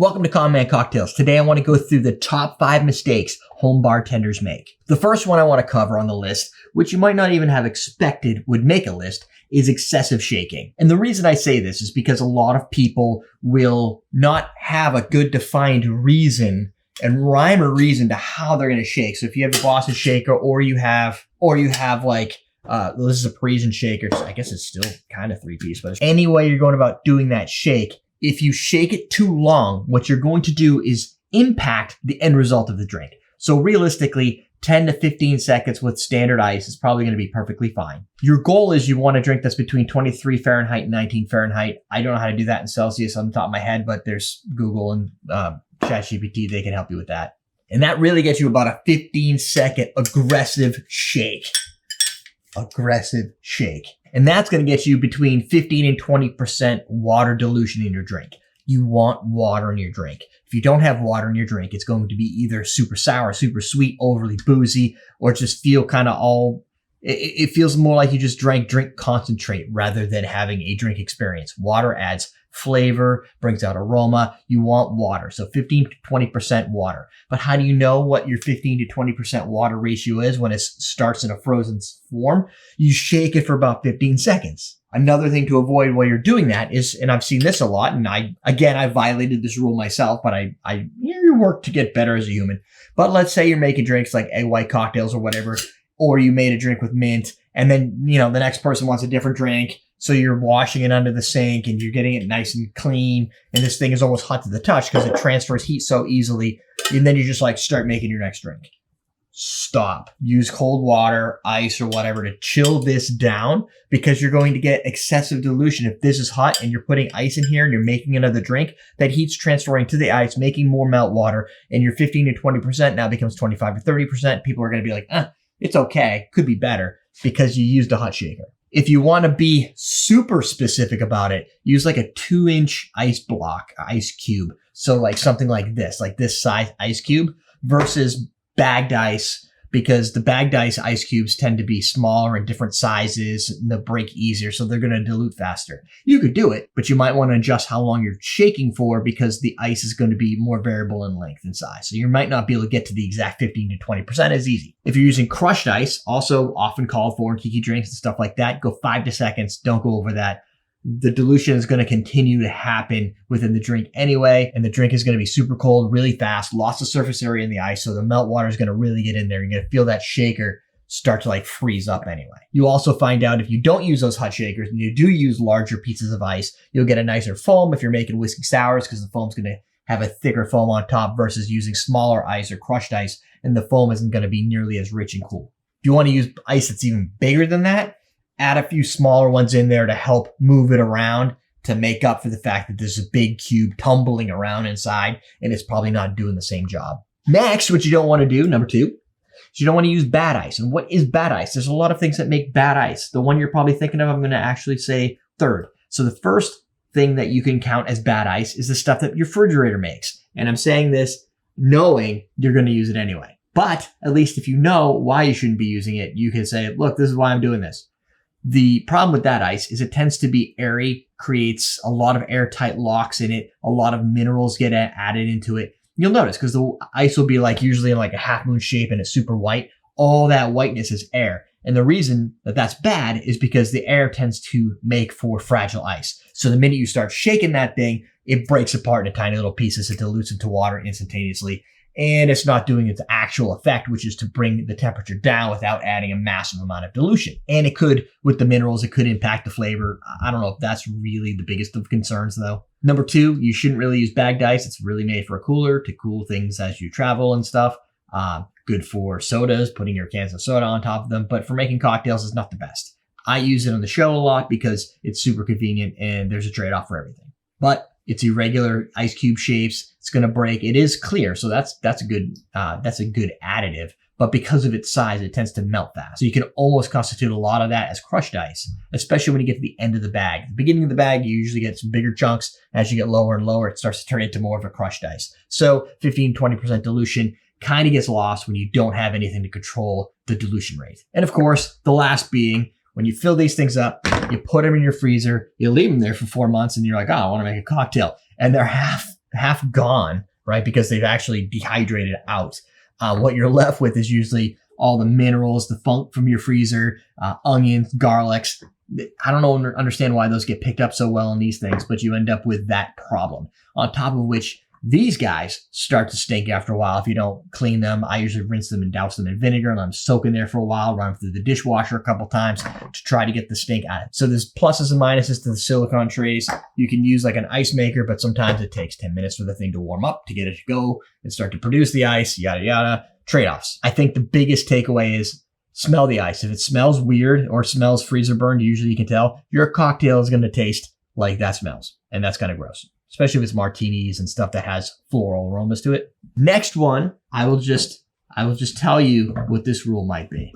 Welcome to Common Man Cocktails. Today I want to go through the top 5 mistakes home bartenders make. The first one I want to cover on the list, which you might not even have expected would make a list, is excessive shaking. And the reason I say this is because a lot of people will not have a good defined reason and rhyme a reason to how they're going to shake. So if you have the Boston shaker or you have like this is a Parisian shaker, so I guess it's still kind of 3-piece, but any way you're going about doing that shake, if you shake it too long, what you're going to do is impact the end result of the drink. So realistically, 10 to 15 seconds with standard ice is probably going to be perfectly fine. Your goal is you want a drink that's between 23 Fahrenheit and 19 Fahrenheit. I don't know how to do that in Celsius on the top of my head, but there's Google and ChatGPT. They can help you with that. And that really gets you about a 15-second aggressive shake. And that's going to get you between 15 and 20% water dilution in your drink. You want water in your drink. If you don't have water in your drink, it's going to be either super sour, super sweet, overly boozy, or just feel kind of it feels more like you just drank drink concentrate rather than having a drink experience. Water adds flavor, brings out aroma. You want water. So 15 to 20% water. But how do you know what your 15 to 20% water ratio is when it starts in a frozen form? You shake it for about 15 seconds. Another thing to avoid while you're doing that is, and I've seen this a lot, and I violated this rule myself, but you work to get better as a human. But let's say you're making drinks like egg white cocktails or whatever, or you made a drink with mint, and then, the next person wants a different drink. So you're washing it under the sink and you're getting it nice and clean. And this thing is almost hot to the touch because it transfers heat so easily. And then you just start making your next drink. Stop. Use cold water, ice, or whatever to chill this down because you're going to get excessive dilution. If this is hot and you're putting ice in here and you're making another drink, that heat's transferring to the ice, making more melt water, and your 15 to 20% now becomes 25 to 30%. People are going to be like, it's okay. Could be better because you used a hot shaker. If you want to be super specific about it, use like a 2-inch ice cube. So something like this size ice cube versus bagged ice, because the bagged ice cubes tend to be smaller and different sizes and they'll break easier. So they're going to dilute faster. You could do it, but you might want to adjust how long you're shaking for because the ice is going to be more variable in length and size. So you might not be able to get to the exact 15 to 20% as easy. If you're using crushed ice, also often called for in kiki drinks and stuff like that, go 5 to seconds. Don't go over that. The dilution is going to continue to happen within the drink anyway, and the drink is going to be super cold really fast, lots of surface area in the ice, so the melt water is going to really get in there. You're going to feel that shaker start to freeze up anyway. You also find out if you don't use those hot shakers and you do use larger pieces of ice, you'll get a nicer foam if you're making whiskey sours because the foam's going to have a thicker foam on top versus using smaller ice or crushed ice, and the foam isn't going to be nearly as rich and cool. If you want to use ice that's even bigger than that, add a few smaller ones in there to help move it around to make up for the fact that there's a big cube tumbling around inside and it's probably not doing the same job. Next, what you don't want to do, number 2, is you don't want to use bad ice. And what is bad ice? There's a lot of things that make bad ice. The one you're probably thinking of, I'm going to actually say third. So the first thing that you can count as bad ice is the stuff that your refrigerator makes. And I'm saying this knowing you're going to use it anyway. But at least if you know why you shouldn't be using it, you can say, look, this is why I'm doing this. The problem with that ice is it tends to be airy, creates a lot of airtight locks in it. A lot of minerals get added into it. You'll notice because the ice will be usually in a half moon shape and it's super white. All that whiteness is air. And the reason that that's bad is because the air tends to make for fragile ice. So the minute you start shaking that thing, it breaks apart into tiny little pieces. It dilutes into water instantaneously. And it's not doing its actual effect, which is to bring the temperature down without adding a massive amount of dilution. And it could, with the minerals, it could impact the flavor. I don't know if that's really the biggest of concerns, though. Number 2, you shouldn't really use bagged ice. It's really made for a cooler to cool things as you travel and stuff. Good for sodas, putting your cans of soda on top of them. But for making cocktails, it's not the best. I use it on the show a lot because it's super convenient and there's a trade-off for everything. But it's irregular ice cube shapes. It's going to break. It is clear, so that's a good additive. But because of its size, it tends to melt fast. So you can almost constitute a lot of that as crushed ice, especially when you get to the end of the bag. The beginning of the bag, you usually get some bigger chunks. As you get lower and lower, it starts to turn into more of a crushed ice. So 15, 20% dilution kind of gets lost when you don't have anything to control the dilution rate. And of course, the last being, when you fill these things up, you put them in your freezer, you leave them there for 4 months, and you're like, oh, I want to make a cocktail. And they're half half gone, right? Because they've actually dehydrated out. What you're left with is usually all the minerals, the funk from your freezer, onions, garlics. I don't understand why those get picked up so well in these things, but you end up with that problem. On top of which, these guys start to stink after a while if you don't clean them. I usually rinse them and douse them in vinegar, and I'm soaking there for a while, run through the dishwasher a couple times to try to get the stink out of it. So there's pluses and minuses to the silicone trays. You can use like an ice maker, but sometimes it takes 10 minutes for the thing to warm up to get it to go and start to produce the ice, yada, yada. Trade-offs. I think the biggest takeaway is smell the ice. If it smells weird or smells freezer burned, usually you can tell your cocktail is going to taste like that smells. And that's kind of gross, especially if it's martinis and stuff that has floral aromas to it. Next one, I will just tell you what this rule might be.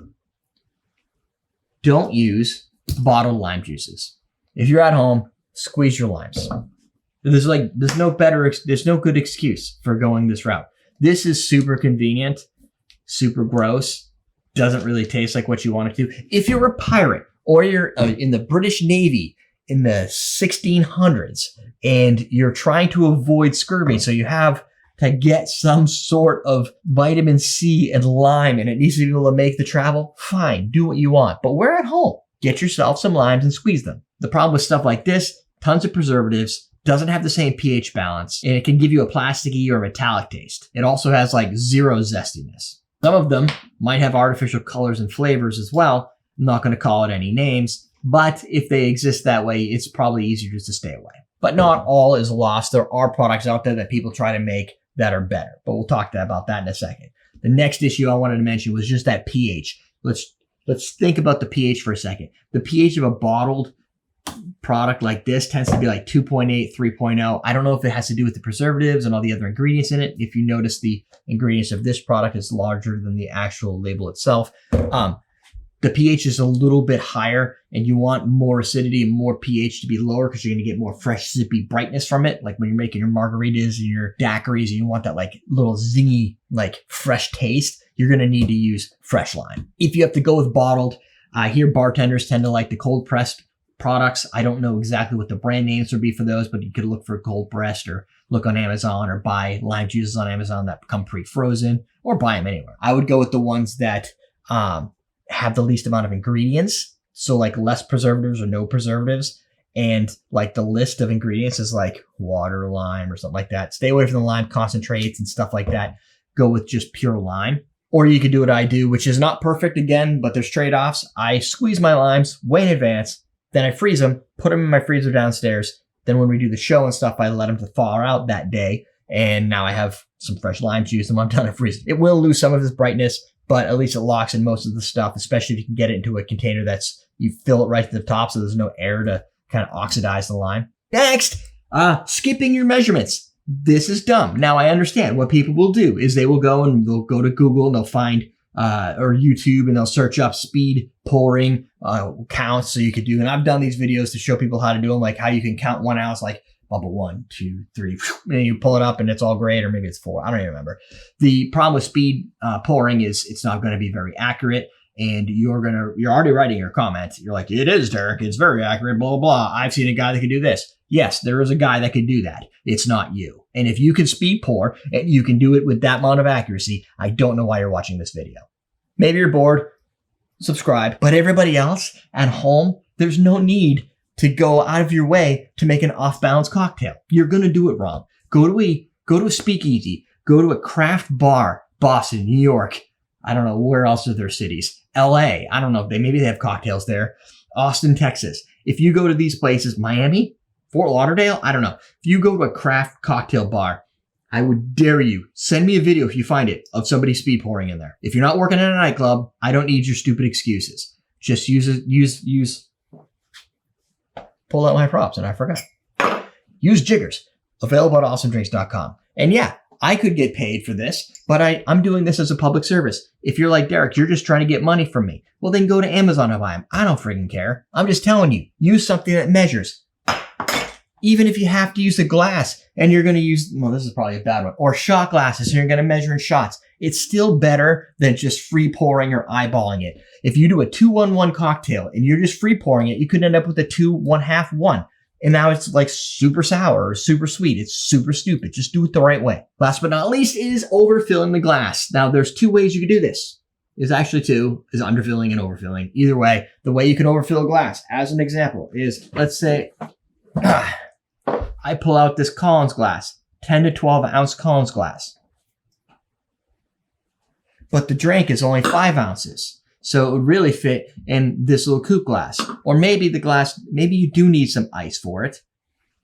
Don't use bottled lime juices. If you're at home, squeeze your limes. There's no good excuse for going this route. This is super convenient, super gross, doesn't really taste like what you want it to. If you're a pirate or you're in the British Navy in the 1600s and you're trying to avoid scurvy, so you have to get some sort of vitamin C and lime and it needs to be able to make the travel, fine, do what you want. But we're at home. Get yourself some limes and squeeze them. The problem with stuff like this, tons of preservatives, doesn't have the same pH balance, and it can give you a plasticky or metallic taste. It also has like zero zestiness. Some of them might have artificial colors and flavors as well. I'm not going to call it any names, but if they exist that way, it's probably easier just to stay away. But not all is lost. There are products out there that people try to make that are better, but we'll talk about that in a second. The next issue I wanted to mention was just that pH. Let's think about the pH for a second. The pH of a bottled product like this tends to be like 2.8, 3.0. I don't know if it has to do with the preservatives and all the other ingredients in it. If you notice, the ingredients of this product is larger than the actual label itself. The pH is a little bit higher and you want more acidity and more pH to be lower because you're going to get more fresh, zippy brightness from it. Like when you're making your margaritas and your daiquiris and you want that like little zingy, like fresh taste, you're going to need to use fresh lime. If you have to go with bottled, I hear bartenders tend to like the cold pressed products. I don't know exactly what the brand names would be for those, but you could look for cold pressed or look on Amazon or buy lime juices on Amazon that come pre-frozen or buy them anywhere. I would go with the ones that have the least amount of ingredients. So like less preservatives or no preservatives. And like the list of ingredients is like water, lime or something like that. Stay away from the lime concentrates and stuff like that. Go with just pure lime. Or you could do what I do, which is not perfect again, but there's trade-offs. I squeeze my limes way in advance. Then I freeze them, put them in my freezer downstairs. Then when we do the show and stuff, I let them to thaw out that day. And now I have some fresh lime juice and I'm done to freeze. It will lose some of its brightness, but at least it locks in most of the stuff, especially if you can get it into a container you fill it right to the top so there's no air to kind of oxidize the lime. Next, skipping your measurements. This is dumb. Now I understand what people will do is they'll go to Google and they'll find or YouTube and they'll search up speed pouring counts so you could do. And I've done these videos to show people how to do them, like how you can count 1 ounce, like bubble 1, 2, 3, and you pull it up and it's all great, or maybe it's 4. I don't even remember. The problem with speed pouring is it's not going to be very accurate. And you're already writing your comment. You're like, it is, Derek. It's very accurate, blah, blah, blah. I've seen a guy that can do this. Yes, there is a guy that can do that. It's not you. And if you can speed pour and you can do it with that amount of accuracy, I don't know why you're watching this video. Maybe you're bored, subscribe. But everybody else at home, there's no need to go out of your way to make an off-balance cocktail. You're going to do it wrong. Go to a speakeasy. Go to a craft bar, Boston, New York. I don't know, where else are there cities? LA, I don't know, maybe they have cocktails there. Austin, Texas. If you go to these places, Miami, Fort Lauderdale, I don't know. If you go to a craft cocktail bar, I would dare you, send me a video if you find it of somebody speed pouring in there. If you're not working at a nightclub, I don't need your stupid excuses. Just pull out my props and I forgot. Use jiggers, available at awesomedrinks.com. And yeah, I could get paid for this, but I'm doing this as a public service. If you're like, Derek, you're just trying to get money from me, well, then go to Amazon and buy them. I don't freaking care. I'm just telling you, use something that measures. Even if you have to use a glass and you're going to use, well, this is probably a bad one, or shot glasses and you're going to measure in shots, it's still better than just free pouring or eyeballing it. If you do a 2-1-1 cocktail and you're just free pouring it, you could end up with a 2 1/2 1. And now it's like super sour or super sweet. It's super stupid. Just do it the right way. Last but not least is overfilling the glass. Now there's two ways you can do this. Is actually two, is underfilling and overfilling. Either way, the way you can overfill a glass, as an example, is let's say I pull out this Collins glass, 10 to 12 ounce Collins glass. But the drink is only 5 ounces. So it would really fit in this little coupe glass. Or maybe the glass, maybe you do need some ice for it.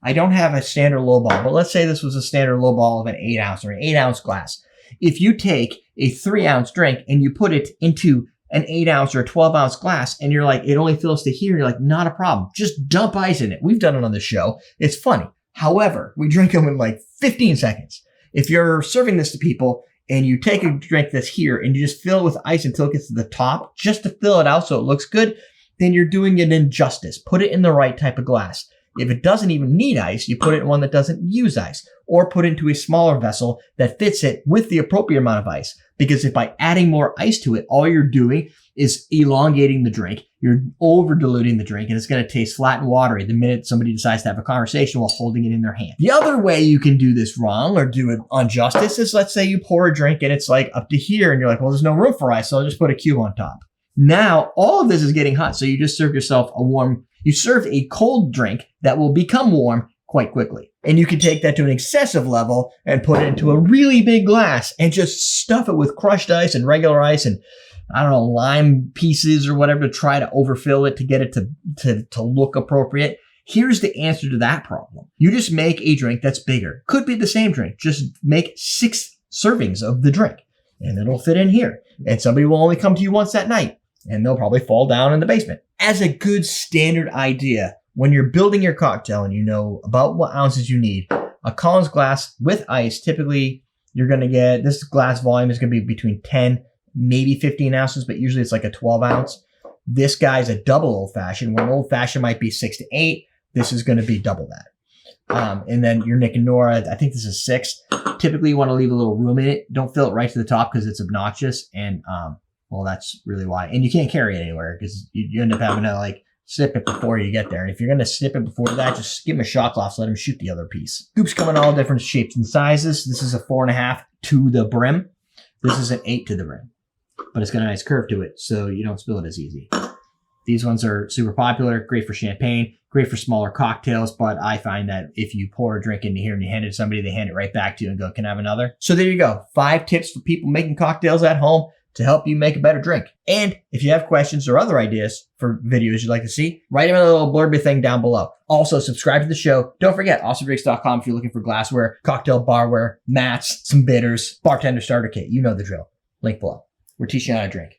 I don't have a standard low ball, but let's say this was a standard low ball of an 8 ounce or an 8 ounce glass. If you take a 3 ounce drink and you put it into an 8 ounce or a 12 ounce glass and you're like, it only fills to here, you're like, not a problem. Just dump ice in it. We've done it on the show. It's funny. However, we drink them in like 15 seconds. If you're serving this to people and you take a drink that's here and you just fill it with ice until it gets to the top, just to fill it out so it looks good, then you're doing it injustice. Put it in the right type of glass. If it doesn't even need ice, you put it in one that doesn't use ice, or put it into a smaller vessel that fits it with the appropriate amount of ice. Because if by adding more ice to it, all you're doing is elongating the drink, you're over-diluting the drink, and it's going to taste flat and watery the minute somebody decides to have a conversation while holding it in their hand. The other way you can do this wrong or do it injustice is, let's say you pour a drink and it's like up to here, and you're like, well, there's no room for ice, so I'll just put a cube on top. Now, all of this is getting hot, so you just serve yourself you serve a cold drink that will become warm quite quickly. And you can take that to an excessive level and put it into a really big glass and just stuff it with crushed ice and regular ice and, I don't know, lime pieces or whatever to try to overfill it to get it to look appropriate. Here's the answer to that problem. You just make a drink that's bigger. Could be the same drink. Just make 6 servings of the drink and it'll fit in here. And somebody will only come to you once that night and they'll probably fall down in the basement. As a good standard idea, when you're building your cocktail and you know about what ounces you need, a Collins glass with ice, typically you're going to get, this glass volume is going to be between 10, maybe 15 ounces, but usually it's like a 12 ounce. This guy's a double old fashioned. Where an old fashioned might be 6 to 8, this is going to be double that. And then your Nick and Nora, I think this is 6. Typically you want to leave a little room in it. Don't fill it right to the top because it's obnoxious. And, well, that's really why. And you can't carry it anywhere because you end up having to like sip it before you get there. And if you're going to sip it before that, just give him a shot glass, let him shoot the other piece. Scoops come in all different shapes and sizes. This is a 4.5 to the brim. This is an 8 to the brim, but it's got a nice curve to it, so you don't spill it as easy. These ones are super popular, great for champagne, great for smaller cocktails, but I find that if you pour a drink into here and you hand it to somebody, they hand it right back to you and go, can I have another? So there you go. 5 tips for people making cocktails at home to help you make a better drink. And if you have questions or other ideas for videos you'd like to see, write them in a little blurby thing down below. Also, subscribe to the show. Don't forget, awesomedrinks.com if you're looking for glassware, cocktail barware, mats, some bitters, bartender starter kit. You know the drill. Link below. We're teaching you how to drink.